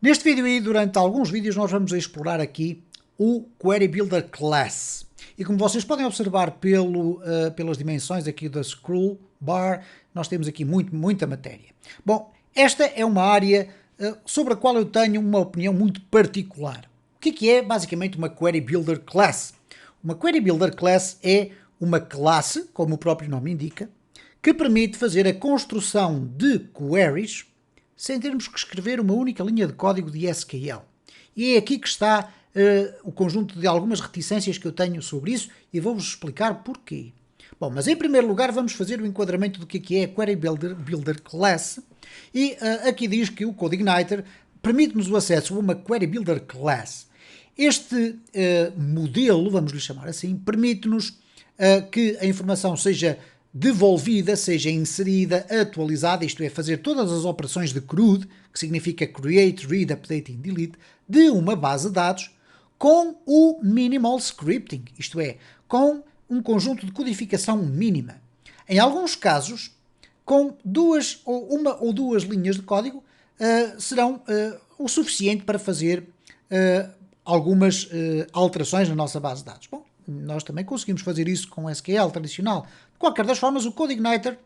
Neste vídeo e durante alguns vídeos nós vamos explorar aqui o Query Builder Class. E como vocês podem observar pelas dimensões aqui da scroll bar, nós temos aqui muita matéria. Bom, esta é uma área sobre a qual eu tenho uma opinião muito particular. O que é basicamente uma Query Builder Class? Uma Query Builder Class é uma classe, como o próprio nome indica, que permite fazer a construção de queries sem termos que escrever uma única linha de código de SQL. E é aqui que está o conjunto de algumas reticências que eu tenho sobre isso e vou-vos explicar porquê. Bom, mas em primeiro lugar vamos fazer o enquadramento do que é a Query Builder Class e aqui diz que o CodeIgniter permite-nos o acesso a uma Query Builder Class. Este modelo, vamos lhe chamar assim, permite-nos que a informação seja devolvida, seja inserida, atualizada, isto é, fazer todas as operações de CRUD, que significa Create, Read, Update e Delete, de uma base de dados com o Minimal Scripting, isto é, com um conjunto de codificação mínima. Em alguns casos, com uma ou duas linhas de código, serão o suficiente para fazer algumas alterações na nossa base de dados. Bom, nós também conseguimos fazer isso com SQL tradicional. De qualquer das formas, o CodeIgniter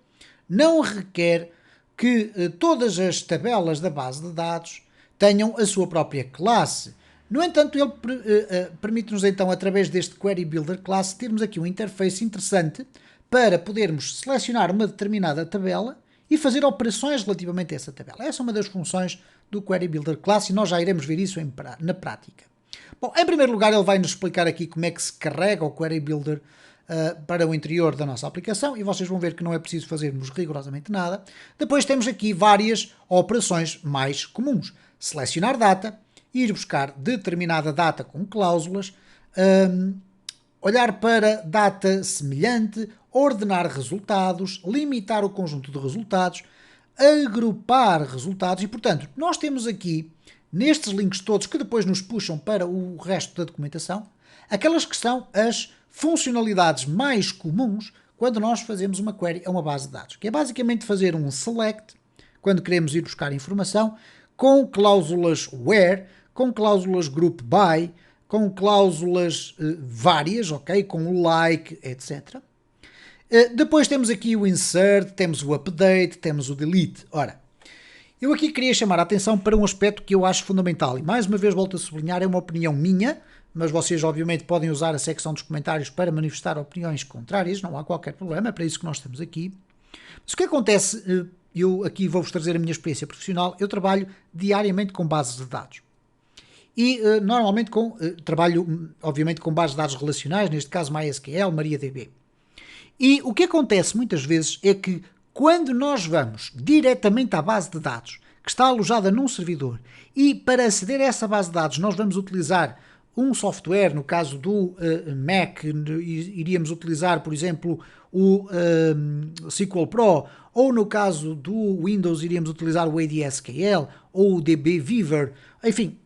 não requer que todas as tabelas da base de dados tenham a sua própria classe. No entanto, ele permite-nos então, através deste Query Builder Class, termos aqui um interface interessante para podermos selecionar uma determinada tabela e fazer operações relativamente a essa tabela. Essa é uma das funções do Query Builder Class e nós já iremos ver isso na prática. Bom, em primeiro lugar ele vai-nos explicar aqui como é que se carrega o Query Builder para o interior da nossa aplicação e vocês vão ver que não é preciso fazermos rigorosamente nada. Depois temos aqui várias operações mais comuns. Selecionar data, ir buscar determinada data com cláusulas, olhar para data semelhante, ordenar resultados, limitar o conjunto de resultados, agrupar resultados e, portanto, nós temos aqui nestes links todos que depois nos puxam para o resto da documentação, aquelas que são as funcionalidades mais comuns quando nós fazemos uma query a uma base de dados, que é basicamente fazer um select, quando queremos ir buscar informação, com cláusulas where, com cláusulas group by, com cláusulas várias, ok, com o like, etc. Depois temos aqui o insert, temos o update, temos o delete. Ora, eu aqui queria chamar a atenção para um aspecto que eu acho fundamental e mais uma vez volto a sublinhar, é uma opinião minha, mas vocês obviamente podem usar a secção dos comentários para manifestar opiniões contrárias, não há qualquer problema, é para isso que nós estamos aqui. Mas o que acontece, eu aqui vou-vos trazer a minha experiência profissional, eu trabalho diariamente com bases de dados. E normalmente trabalho obviamente com bases de dados relacionais, neste caso MySQL, MariaDB. E o que acontece muitas vezes é que quando nós vamos diretamente à base de dados, que está alojada num servidor, e para aceder a essa base de dados nós vamos utilizar um software, no caso do Mac, iríamos utilizar, por exemplo, o SQL Pro, ou no caso do Windows iríamos utilizar o ADSQL, ou o dbViver, enfim,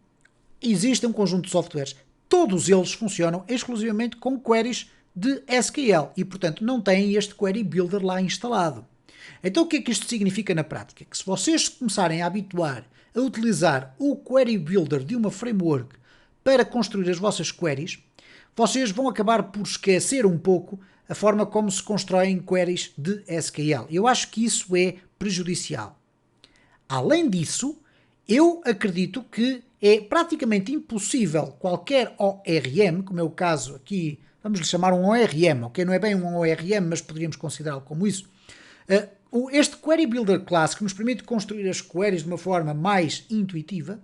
existe um conjunto de softwares. Todos eles funcionam exclusivamente com queries de SQL e, portanto, não têm este Query Builder lá instalado. Então o que é que isto significa na prática? Que se vocês começarem a habituar a utilizar o Query Builder de uma framework para construir as vossas queries, vocês vão acabar por esquecer um pouco a forma como se constroem queries de SQL. Eu acho que isso é prejudicial. Além disso, eu acredito que é praticamente impossível qualquer ORM, como é o caso aqui, vamos lhe chamar um ORM, ok? Não é bem um ORM, mas poderíamos considerá-lo como isso. Este Query Builder Class, que nos permite construir as queries de uma forma mais intuitiva,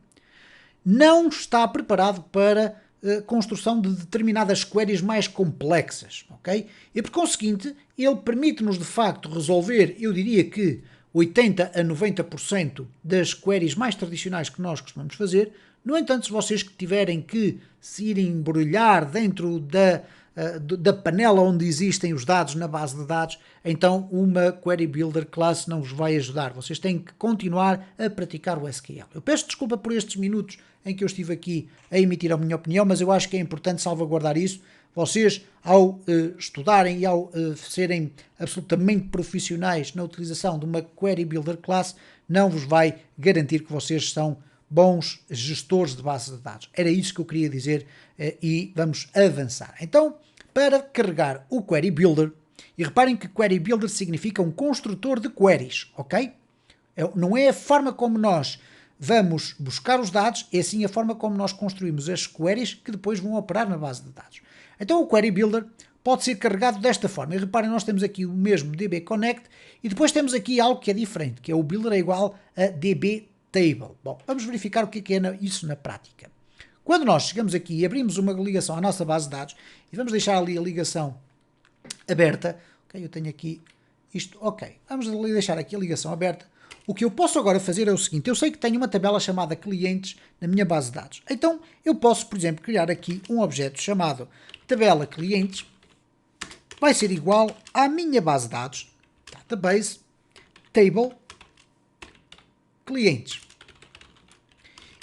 não está preparado para a construção de determinadas queries mais complexas, ok? E por conseguinte, ele permite-nos de facto resolver, eu diria que 80 a 90% das queries mais tradicionais que nós costumamos fazer. No entanto, se vocês tiverem que se ir embrulhar dentro da panela onde existem os dados na base de dados, então uma Query Builder Class não vos vai ajudar. Vocês têm que continuar a praticar o SQL. Eu peço desculpa por estes minutos em que eu estive aqui a emitir a minha opinião, mas eu acho que é importante salvaguardar isso. Vocês, ao estudarem e ao serem absolutamente profissionais na utilização de uma Query Builder Class, não vos vai garantir que vocês são bons gestores de bases de dados. Era isso que eu queria dizer e vamos avançar. Então, para carregar o Query Builder, e reparem que Query Builder significa um construtor de queries, ok? Não é a forma como nós vamos buscar os dados, é sim a forma como nós construímos as queries que depois vão operar na base de dados. Então o Query Builder pode ser carregado desta forma. E reparem, nós temos aqui o mesmo DB Connect e depois temos aqui algo que é diferente, que é o Builder é igual a DB Table. Bom, vamos verificar o que é isso na prática. Quando nós chegamos aqui e abrimos uma ligação à nossa base de dados, e vamos deixar ali a ligação aberta, ok, eu tenho aqui isto, ok, vamos ali deixar aqui a ligação aberta. O que eu posso agora fazer é o seguinte, eu sei que tenho uma tabela chamada clientes na minha base de dados. Então, eu posso, por exemplo, criar aqui um objeto chamado tabela clientes, vai ser igual à minha base de dados, database, table, clientes.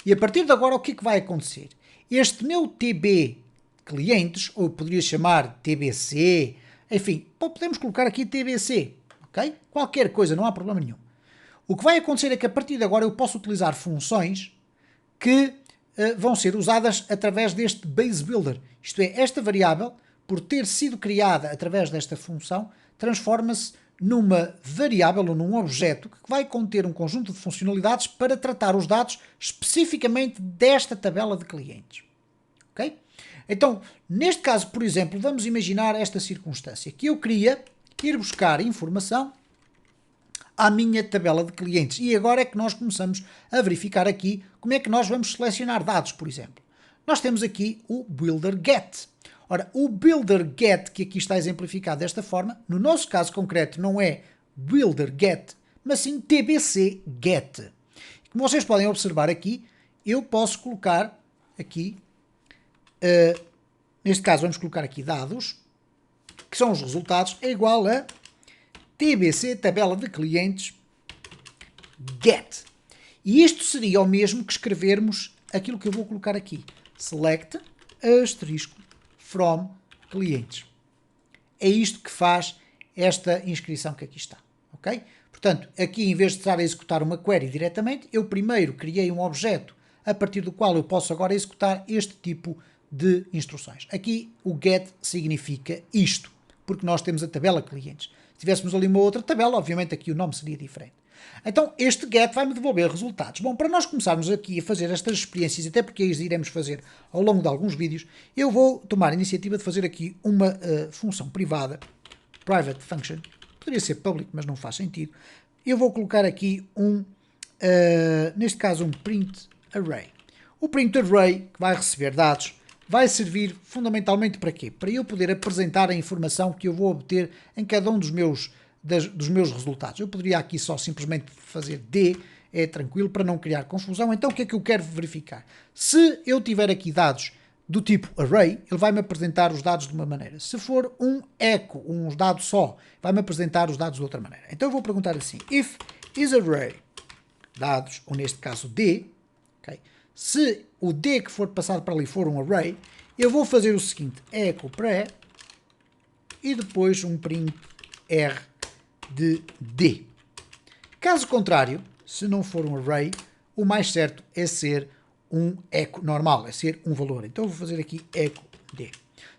E a partir de agora, o que é que vai acontecer? Este meu TB clientes, ou poderia chamar TBC, enfim, podemos colocar aqui TBC, ok? Qualquer coisa, não há problema nenhum. O que vai acontecer é que a partir de agora eu posso utilizar funções que vão ser usadas através deste base builder. Isto é, esta variável, por ter sido criada através desta função, transforma-se numa variável ou num objeto que vai conter um conjunto de funcionalidades para tratar os dados especificamente desta tabela de clientes. Ok? Então, neste caso, por exemplo, vamos imaginar esta circunstância, que eu queria ir buscar informação à minha tabela de clientes. E agora é que nós começamos a verificar aqui como é que nós vamos selecionar dados, por exemplo. Nós temos aqui o Builder Get. Ora, o Builder Get, que aqui está exemplificado desta forma, no nosso caso concreto não é Builder Get, mas sim TBC Get. Como vocês podem observar aqui, eu posso colocar aqui, neste caso vamos colocar aqui dados, que são os resultados, é igual a TBC, tabela de clientes, get. E isto seria o mesmo que escrevermos aquilo que eu vou colocar aqui. Select, asterisco, from, clientes. É isto que faz esta inscrição que aqui está. Ok? Portanto, aqui em vez de estar a executar uma query diretamente, eu primeiro criei um objeto a partir do qual eu posso agora executar este tipo de instruções. Aqui o get significa isto, porque nós temos a tabela clientes. Se tivéssemos ali uma outra tabela, obviamente aqui o nome seria diferente. Então, este get vai-me devolver resultados. Bom, para nós começarmos aqui a fazer estas experiências, até porque as iremos fazer ao longo de alguns vídeos, eu vou tomar a iniciativa de fazer aqui uma função privada, private function, poderia ser public, mas não faz sentido. Eu vou colocar aqui neste caso um print array. O print array, que vai receber dados, vai servir fundamentalmente para quê? Para eu poder apresentar a informação que eu vou obter em cada um dos meus resultados. Eu poderia aqui só simplesmente fazer D, é tranquilo, para não criar confusão. Então o que é que eu quero verificar? Se eu tiver aqui dados do tipo array, ele vai-me apresentar os dados de uma maneira. Se for um echo, um dado só, vai-me apresentar os dados de outra maneira. Então eu vou perguntar assim, if is array dados, ou neste caso D, okay? Se o D que for passado para ali for um array, eu vou fazer o seguinte, echo pré, e depois um print R de D. Caso contrário, se não for um array, o mais certo é ser um echo normal, é ser um valor. Então eu vou fazer aqui echo D.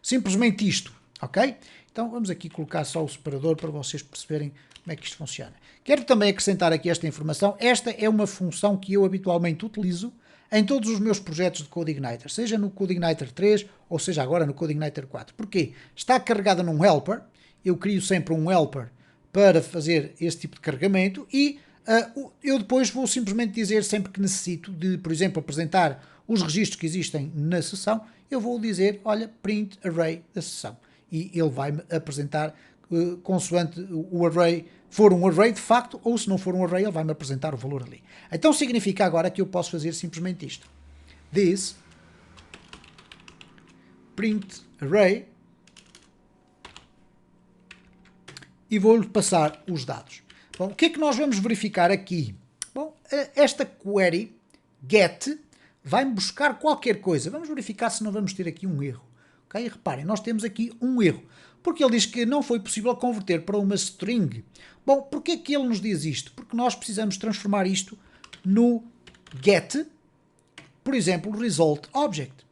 Simplesmente isto, ok? Então vamos aqui colocar só o separador para vocês perceberem como é que isto funciona. Quero também acrescentar aqui esta informação. Esta é uma função que eu habitualmente utilizo em todos os meus projetos de CodeIgniter, seja no CodeIgniter 3 ou seja agora no CodeIgniter 4. Porquê? Está carregada num helper, eu crio sempre um helper para fazer este tipo de carregamento e eu depois vou simplesmente dizer sempre que necessito de, por exemplo, apresentar os registros que existem na sessão, eu vou dizer, olha, print array da sessão. E ele vai-me apresentar consoante o array for um array de facto, ou se não for um array, ele vai-me apresentar o valor ali. Então significa agora que eu posso fazer simplesmente isto. This print array e vou-lhe passar os dados. Bom, o que é que nós vamos verificar aqui? Bom, esta query get vai-me buscar qualquer coisa. Vamos verificar se não vamos ter aqui um erro. Okay? Reparem, nós temos aqui um erro. Porque ele diz que não foi possível converter para uma string. Bom, porquê que ele nos diz isto? Porque nós precisamos transformar isto no get, por exemplo, o result object.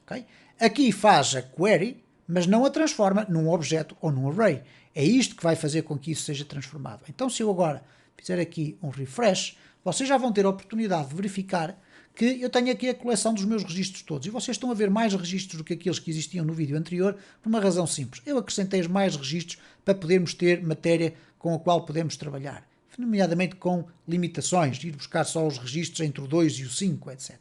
Okay? Aqui faz a query, mas não a transforma num objeto ou num array. É isto que vai fazer com que isso seja transformado. Então, se eu agora fizer aqui um refresh, vocês já vão ter a oportunidade de verificar que eu tenho aqui a coleção dos meus registros todos. E vocês estão a ver mais registros do que aqueles que existiam no vídeo anterior, por uma razão simples. Eu acrescentei mais registros para podermos ter matéria com a qual podemos trabalhar, nomeadamente com limitações, ir buscar só os registros entre o 2 e o 5, etc.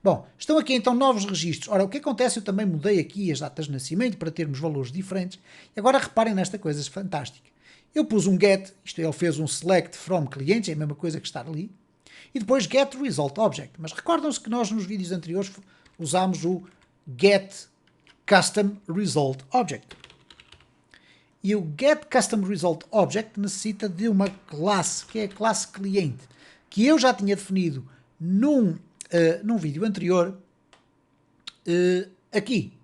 Bom, estão aqui então novos registros. Ora, o que acontece? Eu também mudei aqui as datas de nascimento para termos valores diferentes. E agora reparem nesta coisa fantástica. Eu pus um get, isto é, ele fez um select from clientes, é a mesma coisa que está ali. E depois get result object. Mas recordam-se que nós nos vídeos anteriores usámos o get custom result object. E o get custom result object necessita de uma classe, que é a classe cliente, que eu já tinha definido num vídeo anterior, aqui.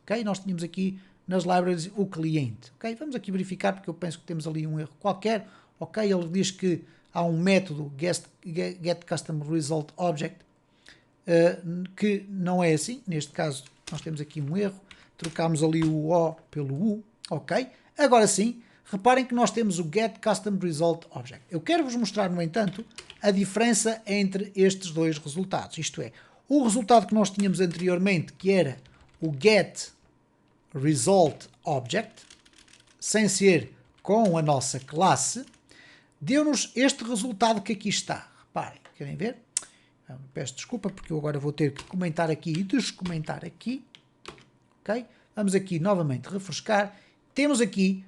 Ok? Nós tínhamos aqui nas libraries o cliente. Ok? Vamos aqui verificar, porque eu penso que temos ali um erro qualquer. Ok? Ele diz que há um método get custom result object que não é assim. Neste caso, nós temos aqui um erro. Trocámos ali o O pelo U. Ok? Agora sim, reparem que nós temos o get custom result object. Eu quero vos mostrar, no entanto, a diferença entre estes dois resultados. Isto é, o resultado que nós tínhamos anteriormente, que era o get result object, sem ser com a nossa classe, deu-nos este resultado que aqui está. Reparem, querem ver? Peço desculpa porque eu agora vou ter que comentar aqui e descomentar aqui. Ok? Vamos aqui novamente refrescar. Temos aqui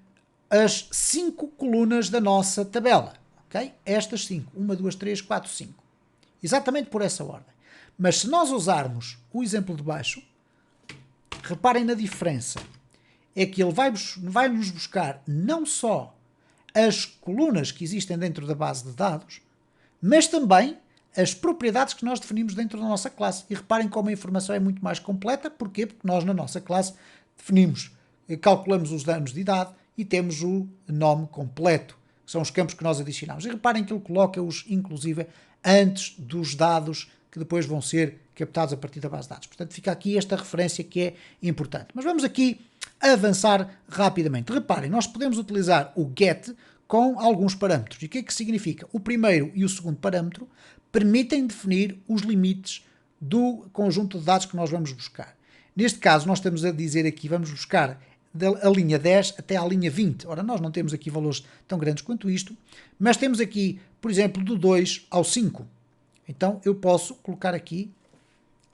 as 5 colunas da nossa tabela. Okay? Estas 5. 1, 2, 3, 4, 5. Exatamente por essa ordem. Mas se nós usarmos o exemplo de baixo, reparem na diferença. É que ele vai nos buscar não só as colunas que existem dentro da base de dados, mas também as propriedades que nós definimos dentro da nossa classe. E reparem como a informação é muito mais completa. Porquê? Porque nós na nossa classe calculamos os anos de idade e temos o nome completo, que são os campos que nós adicionamos. E reparem que ele coloca-os, inclusive, antes dos dados que depois vão ser captados a partir da base de dados. Portanto, fica aqui esta referência que é importante. Mas vamos aqui avançar rapidamente. Reparem, nós podemos utilizar o get com alguns parâmetros. E o que é que significa? O primeiro e o segundo parâmetro permitem definir os limites do conjunto de dados que nós vamos buscar. Neste caso, nós estamos a dizer aqui, vamos buscar da linha 10 até à linha 20. Ora, nós não temos aqui valores tão grandes quanto isto, mas temos aqui, por exemplo, do 2 ao 5. Então, eu posso colocar aqui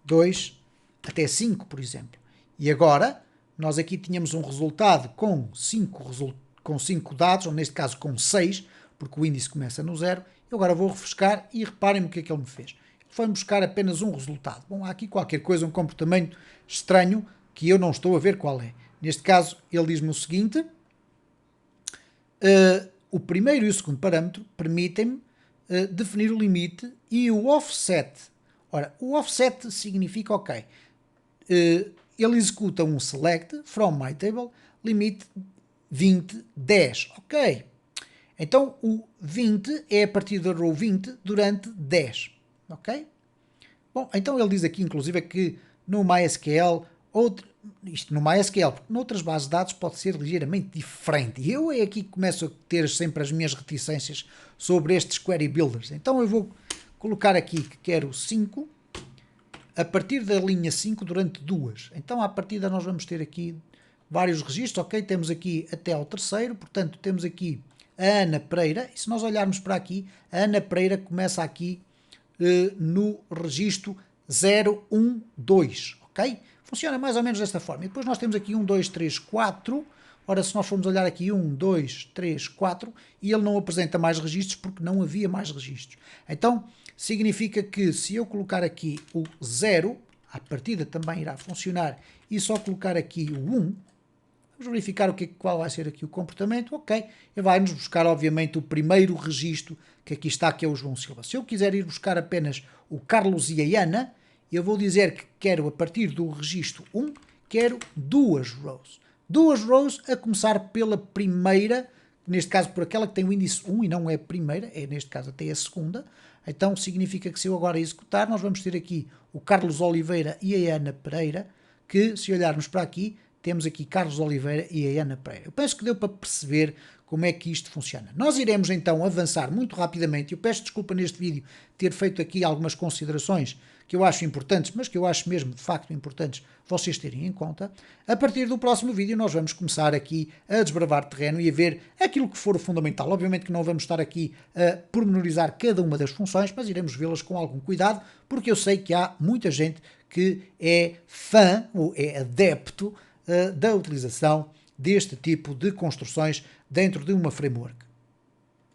2 até 5, por exemplo. E agora, nós aqui tínhamos um resultado com 5 dados, ou neste caso com 6, porque o índice começa no 0. Eu agora vou refrescar e reparem o que é que ele me fez. Foi-me buscar apenas um resultado. Bom, há aqui qualquer coisa, um comportamento estranho que eu não estou a ver qual é. Neste caso, ele diz-me o seguinte: o primeiro e o segundo parâmetro permitem-me definir o limite e o offset. Ora, o offset significa, ok, ele executa um select from my table, limite 20, 10. Ok. Então, o 20 é a partir da row 20 durante 10. Ok? Bom, então ele diz aqui, inclusive, que no MySQL, isto no MySQL, porque noutras bases de dados pode ser ligeiramente diferente. E eu é aqui que começo a ter sempre as minhas reticências sobre estes query builders. Então eu vou colocar aqui que quero 5, a partir da linha 5 durante 2. Então, à partida, nós vamos ter aqui vários registros. Ok, temos aqui até ao terceiro, portanto, temos aqui a Ana Pereira. E se nós olharmos para aqui, a Ana Pereira começa aqui no registro 012, ok? Funciona mais ou menos desta forma. E depois nós temos aqui 1, 2, 3, 4. Ora, se nós formos olhar aqui 1, 2, 3, 4, e ele não apresenta mais registros porque não havia mais registros. Então, significa que se eu colocar aqui o 0, a partida também irá funcionar, e só colocar aqui o 1, vamos verificar qual vai ser aqui o comportamento. Ok, ele vai-nos buscar, obviamente, o primeiro registro que aqui está, que é o João Silva. Se eu quiser ir buscar apenas o Carlos e a Ana, eu vou dizer que quero, a partir do registro 1, quero 2 rows. 2 rows a começar pela primeira, neste caso por aquela que tem o índice 1 e não é a primeira, é neste caso até a segunda. Então significa que se eu agora executar, nós vamos ter aqui o Carlos Oliveira e a Ana Pereira, que se olharmos para aqui, temos aqui Carlos Oliveira e a Ana Pereira. Eu penso que deu para perceber como é que isto funciona. Nós iremos então avançar muito rapidamente. Eu peço desculpa neste vídeo ter feito aqui algumas considerações que eu acho importantes, mas que eu acho mesmo de facto importantes vocês terem em conta. A partir do próximo vídeo nós vamos começar aqui a desbravar terreno e a ver aquilo que for o fundamental. Obviamente que não vamos estar aqui a pormenorizar cada uma das funções, mas iremos vê-las com algum cuidado, porque eu sei que há muita gente que é fã ou é adepto da utilização deste tipo de construções dentro de uma framework.